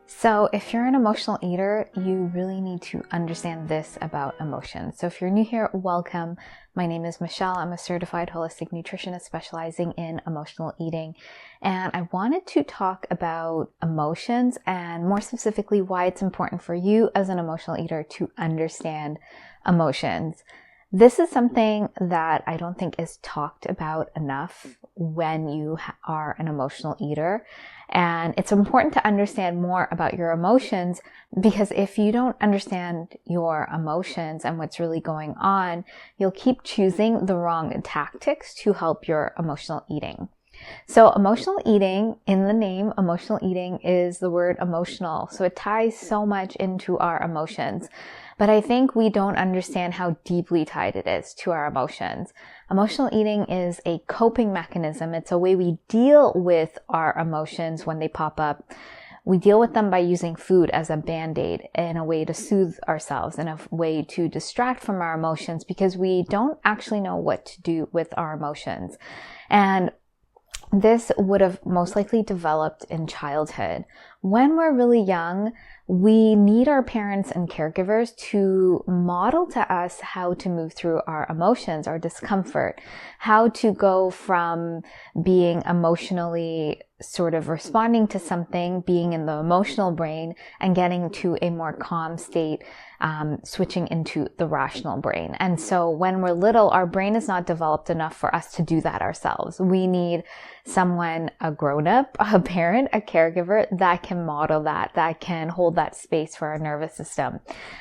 So if you're an emotional eater, you really need to understand this about emotions. So if you're new here, welcome. My name is Michelle. I'm a certified holistic nutritionist specializing in emotional eating. And I wanted to talk about emotions and more specifically why it's important for you as an emotional eater to understand emotions. This is something that I don't think is talked about enough when you are an emotional eater. And it's important to understand more about your emotions, because if you don't understand your emotions and what's really going on, you'll keep choosing the wrong tactics to help your emotional eating. So emotional eating, in the name, emotional eating is the word emotional. So it ties so much into our emotions. But I think we don't understand how deeply tied it is to our emotions. Emotional eating is a coping mechanism. It's a way we deal with our emotions when they pop up. We deal with them by using food as a band-aid, in a way to soothe ourselves, in a way to distract from our emotions, because we don't actually know what to do with our emotions. And this would have most likely developed in childhood. When we're really young, we need our parents and caregivers to model to us how to move through our emotions, our discomfort, how to go from being emotionally sort of responding to something, being in the emotional brain, and getting to a more calm state, switching into the rational brain. And so when we're little, our brain is not developed enough for us to do that ourselves. We need someone, a grown-up, a parent, a caregiver that can model that can hold that space for our nervous system.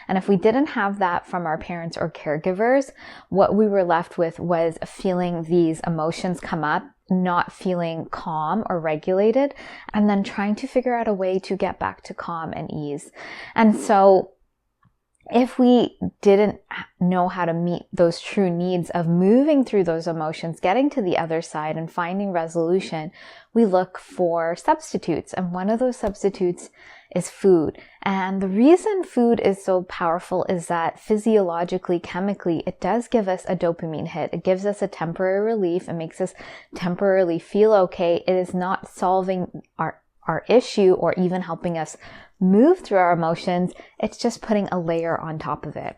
And if we didn't have that from our parents or caregivers, what we were left with was feeling these emotions come up, not feeling calm or regulated, and then trying to figure out a way to get back to calm and ease. And so if we didn't know how to meet those true needs of moving through those emotions, getting to the other side and finding resolution, we look for substitutes. And one of those substitutes is food. And the reason food is so powerful is that physiologically, chemically, it does give us a dopamine hit. It gives us a temporary relief. It makes us temporarily feel okay. It is not solving our issue or even helping us move through our emotions. It's just putting a layer on top of it.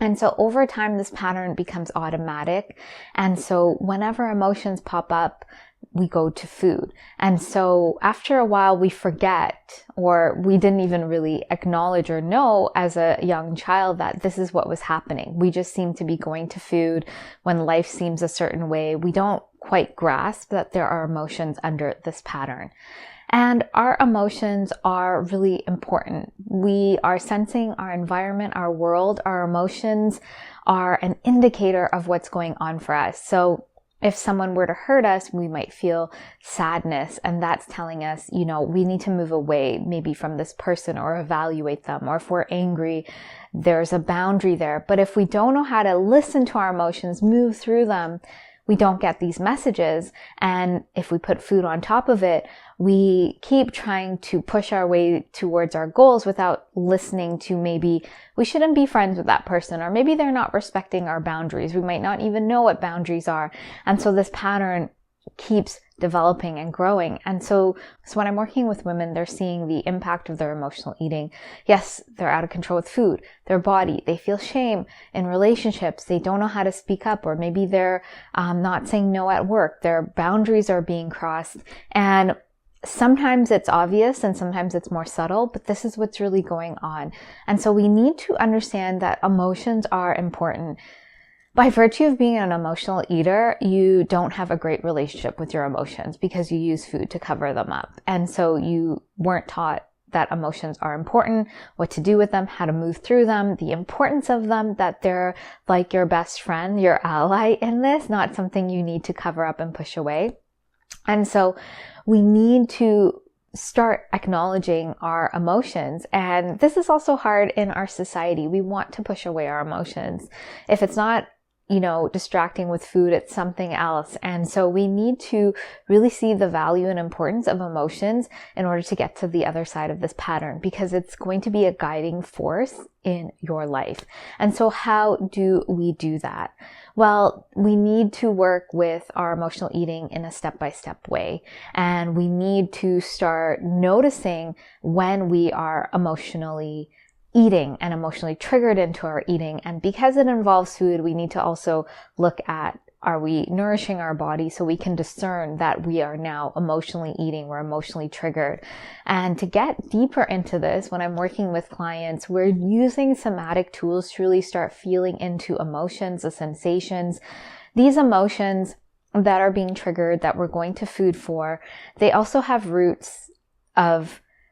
And so over time, this pattern becomes automatic. And so whenever emotions pop up, we go to food. And so after a while, we forget, or we didn't even really acknowledge or know as a young child that this is what was happening. We just seem to be going to food when life seems a certain way. We don't quite grasp that there are emotions under this pattern. And our emotions are really important. We are sensing our environment, our world. Our emotions are an indicator of what's going on for us. So if someone were to hurt us, we might feel sadness, and that's telling us, we need to move away maybe from this person or evaluate them. Or if we're angry, there's a boundary there. But if we don't know how to listen to our emotions, move through them, we don't get these messages. And if we put food on top of it, we keep trying to push our way towards our goals without listening to maybe we shouldn't be friends with that person, or maybe they're not respecting our boundaries. We might not even know what boundaries are. And so this pattern keeps developing and growing. And so when I'm working with women, they're seeing the impact of their emotional eating. Yes, they're out of control with food, their body, they feel shame in relationships, they don't know how to speak up, or maybe they're not saying no at work, their boundaries are being crossed. And sometimes it's obvious and sometimes it's more subtle, but this is what's really going on. And so we need to understand that emotions are important. By virtue of being an emotional eater, you don't have a great relationship with your emotions because you use food to cover them up. And so you weren't taught that emotions are important, what to do with them, how to move through them, the importance of them, that they're like your best friend, your ally in this, not something you need to cover up and push away. And so we need to start acknowledging our emotions. And this is also hard in our society. We want to push away our emotions. If it's not distracting with food, it's something else. And so we need to really see the value and importance of emotions in order to get to the other side of this pattern, because it's going to be a guiding force in your life. And so how do we do that? Well, we need to work with our emotional eating in a step-by-step way. And we need to start noticing when we are emotionally eating and emotionally triggered into our eating. And because it involves food, we need to also look at, are we nourishing our body so we can discern that we are now emotionally eating, we're emotionally triggered. And to get deeper into this, when I'm working with clients, we're using somatic tools to really start feeling into emotions, the sensations, these emotions that are being triggered, that we're going to food for. They also have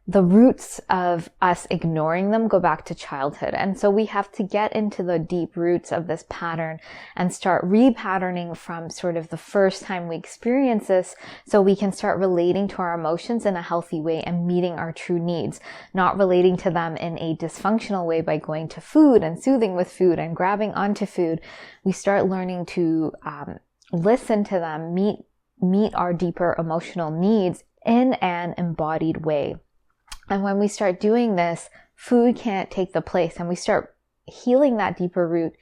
the roots of us ignoring them go back to childhood. And so we have to get into the deep roots of this pattern and start repatterning from sort of the first time we experience this, so we can start relating to our emotions in a healthy way and meeting our true needs, not relating to them in a dysfunctional way by going to food and soothing with food and grabbing onto food. We start learning to listen to them, meet our deeper emotional needs in an embodied way. And when we start doing this, food can't take the place, and we start healing that deeper root,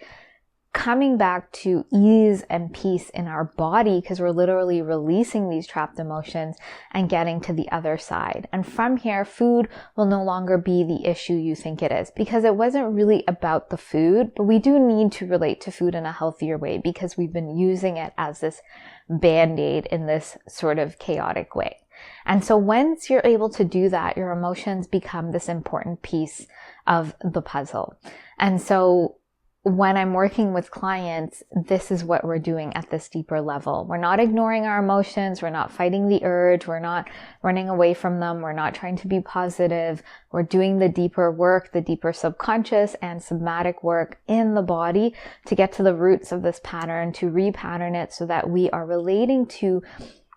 coming back to ease and peace in our body, because we're literally releasing these trapped emotions and getting to the other side. And from here, food will no longer be the issue you think it is, because it wasn't really about the food, but we do need to relate to food in a healthier way, because we've been using it as this band-aid in this sort of chaotic way. And so once you're able to do that, your emotions become this important piece of the puzzle. And so when I'm working with clients, this is what we're doing at this deeper level. We're not ignoring our emotions. We're not fighting the urge. We're not running away from them. We're not trying to be positive. We're doing the deeper work, the deeper subconscious and somatic work in the body to get to the roots of this pattern, to repattern it so that we are relating to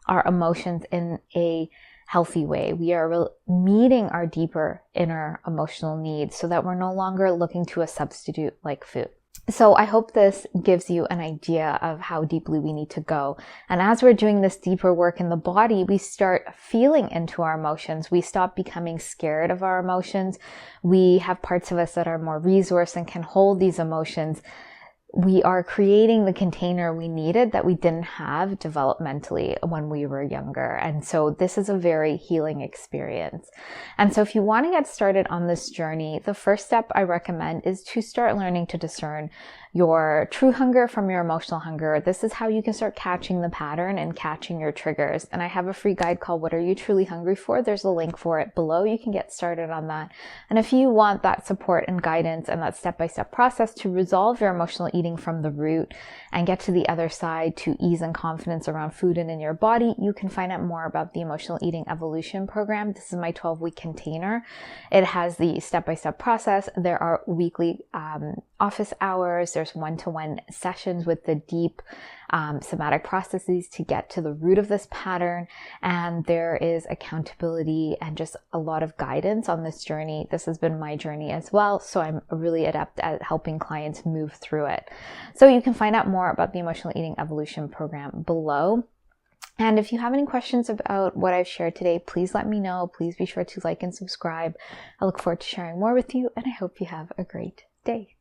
our emotions in a healthy way. We are meeting our deeper inner emotional needs so that we're no longer looking to a substitute like food. So I hope this gives you an idea of how deeply we need to go. And as we're doing this deeper work in the body, we start feeling into our emotions. We stop becoming scared of our emotions. We have parts of us that are more resourced and can hold these emotions. We are creating the container we needed that we didn't have developmentally when we were younger. And so this is a very healing experience. And so if you want to get started on this journey, the first step I recommend is to start learning to discern your true hunger from your emotional hunger. This is how you can start catching the pattern and catching your triggers. And I have a free guide called What Are You Truly Hungry For? There's a link for it below. You can get started on that. And if you want that support and guidance and that step-by-step process to resolve your emotional eating from the root and get to the other side, to ease and confidence around food and in your body, you can find out more about the Emotional Eating Evolution Program. This is my 12-week container. It has the step-by-step process. There are weekly office hours. There's one-to-one sessions with the deep somatic processes to get to the root of this pattern. And there is accountability and just a lot of guidance on this journey. This has been my journey as well. So I'm really adept at helping clients move through it. So you can find out more about the Emotional Eating Evolution Program below. And if you have any questions about what I've shared today, please let me know. Please be sure to like and subscribe. I look forward to sharing more with you, and I hope you have a great day.